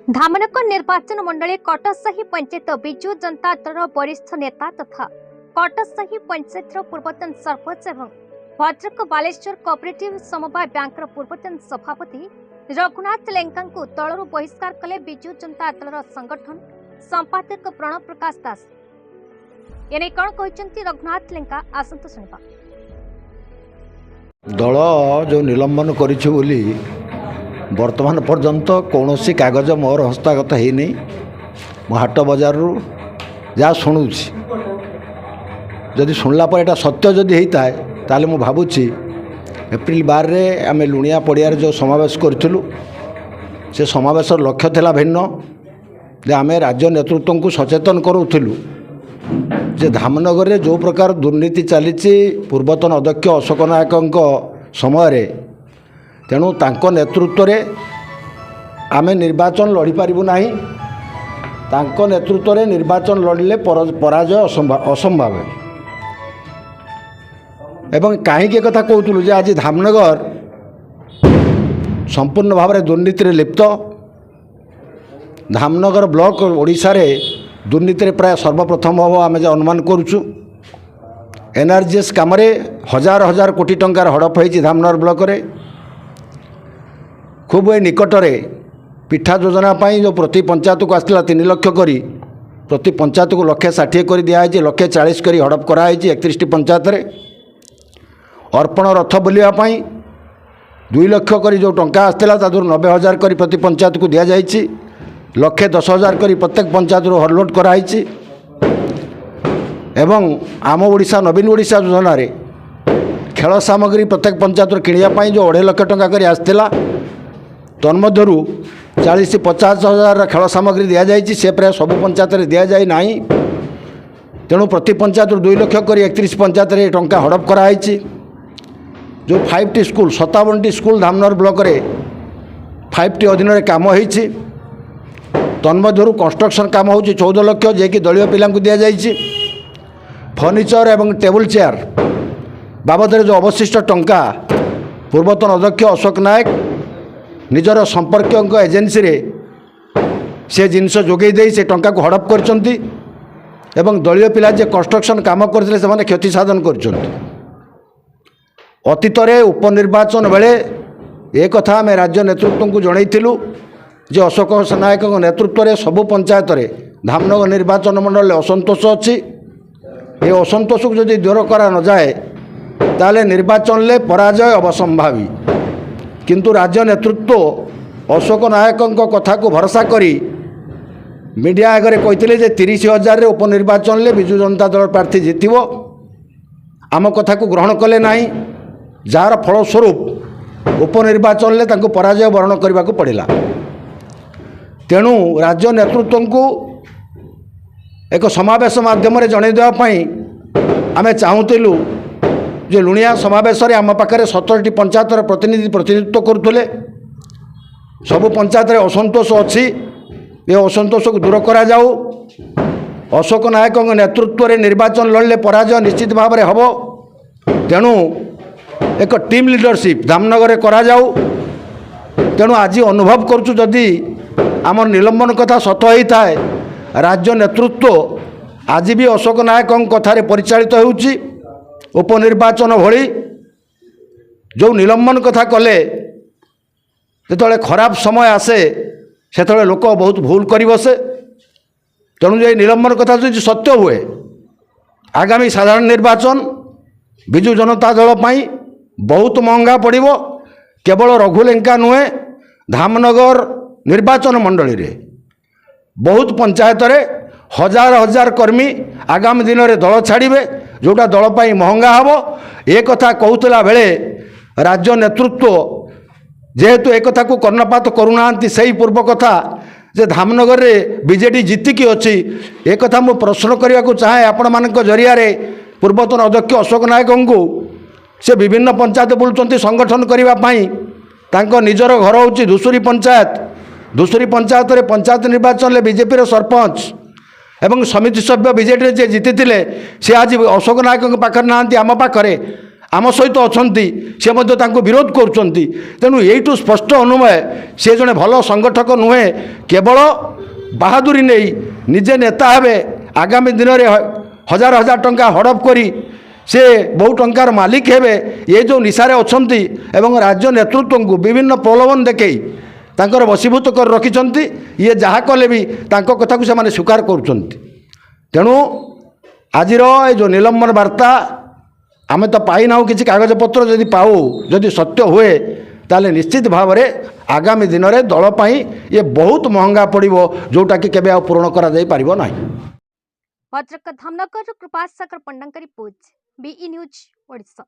धामनगर निर्वाचन मंडली कटकसाही पंचायत विजु जनता दल वरिष्ठ नेता तथा कटकसाही पंचायत पूर्वतन सरपंच एवं भद्रक बालेश्वर कोऑपरेटिव समवाय बैंक पूर्वतन सभापति रघुनाथ लेंका दलू बहिष्कार कले विजु जनता दल संगठन संपादक प्रणव प्रकाश दास। एने कौन कहते रघुनाथ लेंका आसंत सुनिबा। दल जो निलंबन करिछु बोली वर्तमान पर्यंत कौन कागज मोर हस्तगत होनी। मो हाट बजार जहाँ शुणुची जदि शुणला पर एटा सत्य जदि होता है ताले मु भावुची एप्रिल 12 रे आमे लुणिया पड़िया जो समावेश करूँ से समावेश लक्ष्य थिला भिन्न जे आमे राज्य नेतृत्व को सचेतन करूँ जे धामनगर रे जो प्रकार दुर्नीति चली पूर्वतन अध्यक्ष अशोक नायक समय तेणु तांको नेतृत्व रे आमे निर्वाचन लड़ी पारिबु नाही। तांको नेतृत्व रे निर्वाचन लड़िले पराजय असंभव एवं कहीं कथा कहूँ जे आज धामनगर संपूर्ण भाव में दुर्नीति रे लिप्त। धामनगर ब्लॉक ओडिशा रे दुर्नीति रे प्राय सर्वप्रथम हम आम अनुमान करुचु। एनआरजीएस काम हजार हजार कोटी टंकार हड़प होती धामनगर ब्लॉक रे। खूब ए निकट में पिठा योजना जो प्रति पंचायत को आसला 3 लाख करी प्रति पंचायत को 160 कर दिखाई 140 कर हड़प कराई 31 पंचायत रे। अर्पण रथ बुलावाई 2 लाख कर जो टंका आसला 90,000 कर प्रति पंचायत को दि जाए 1,10,000 कर प्रत्येक पंचायत हरलोड कराई। एवं आम ओडिशा नवीन ओडिशा योजना रे खेल सामग्री प्रत्येक पंचायत किणापी जो 2.5 लाख टंका कर आसला तन्मध्यरु 40-50,000 खेल सामग्री दि जाए से प्राय सब पंचायत दि जाए ना। तेणु प्रति पंचायत 2 लाख कर 31 पंचायत टंका हड़प कराई। जो 5टी स्कूल 57टी स्कूल धामनगर ब्लॉक रे 5टी अधीन रे काम होईछि। तन्मध्यरु कंस्ट्रक्शन काम होछि 14 लाख जे कि दलीय पिला को दि जाए। फर्निचर एवं टेबल चेयर बाबद जो अवशिष्ट टंका पूर्वतन अध्यक्ष अशोक नायक निजर संपर्क एजेंसी रे से जिनस जोगे दे से टंका को हड़प करचंती एवं दलीय पिला जे कंस्ट्रक्शन काम करथिले से क्षति साधन करचंती। अतीत रे उपनिर्वाचन बेले एक कथा आम राज्य नेतृत्व को जनइथिलु जे अशोक नायक नेतृत्व रे सबु पंचायत रे धामनगर निर्वाचन मंडल असंतोष अच्छी। ये असंतोष को जदि दूर करा न जाए ताले निर्वाचन ले पराजय अवसंभावी। किंतु राज्य नेतृत्व अशोक नायक कथा को भरोसा करी मीडिया आगे कहते जे 30,000 उपनिर्वाचन ले विजु जनता दल प्रार्थी जितबो। आम कथा को ग्रहण कले नाही जार फलस्वरूप उपनिर्वाचन ले तांको पराजय वरण करने को पड़ा। तेणु राज्य नेतृत्व को एक समावेश माध्यम जन देवाई आम चाहूलु जे लुणिया समावेश आम पाखे 17टी पंचायत प्रतिनिधित्व करुले। सबु पंचायत असंतोष अच्छी ये असंतोष को दूर करा जाऊ। अशोक नायक नेतृत्व में निर्वाचन लड़ले पराजय निश्चित भाव में हम। तेणु एक टीम लीडरशिप धामनगर करा जाऊ। तेणु आज अनुभव करुचु जदि आम निलंबन कथा सत होता है राज्य नेतृत्व आज भी अशोक नायक कथार परिचालित होउची। उपनिर्वाचन भली जो निलंबन कथा कले जो खराब समय आसे से लोक बहुत भूल कर बसे। तेणु जो निलंबन कथा जो सत्य हुए आगामी साधारण निर्वाचन विजु जनता दल पाई बहुत महंगा पड़िबो। केवल रघुलेंका नुहे धामनगर निर्वाचन मंडली रे बहुत पंचायत रे हजार हजार कर्मी आगामी दिन में दल छाड़े जोटा दल पाई महंगा हम। एक कथा कहूला बेले राज्य नेतृत्व जेहेतु एक कथा को कर्णपात करूना से पूर्व कथा जे धामनगर रे बीजेडी जीतिकी अच्छी एक कथा मु प्रश्न करने को चाहे आपण मान जरिया पूर्वतन अध्यक्ष अशोक नायक को से विभिन्न पंचायत बुलुंट संगठन करने निजर घर हूँ धुसुरी पंचायत। धुसुरी पंचायत रे पंचायत निर्वाचन में बीजेपी सरपंच एवं समिति सभ्य बीजेडी जे जीति सी आज अशोक नायक पाखे ना आम पाखे आम सहित अछंती से मध्य तांको विरोध करुचंती। तेणु यहीठु स्पष्ट अनुमय से जड़े भल संगठक नुहे, केवल बाहादुरी नहीं निजे नेता हेबे, आगामी दिन में हजार हजार टंका हड़प करी से बहु टंकार मालिक हेबे, ये जो निशारे अछंती एवं राज्य नेतृत्व को विभिन्न प्रलोभन देखई तांकर वशीभूत कर रखिछंती। ये जहाँ कले भी तांको कथा को से माने स्वीकार करुचंती। तेणु आजिर ये जो निलंबन वार्ता आमे तो पाई ना किसी कागज पत्र जदि पाऊ जदि सत्य हुए ताले निश्चित भाव में आगामी दिन में दल पाई ये बहुत महंगा पड़ो, जोटा कि केबे आ पूरण करा जाई पारिबो नाही। भद्रक धामनगर कृपासागर पंडांक रिपोर्ट BE न्यूज ओडिशा।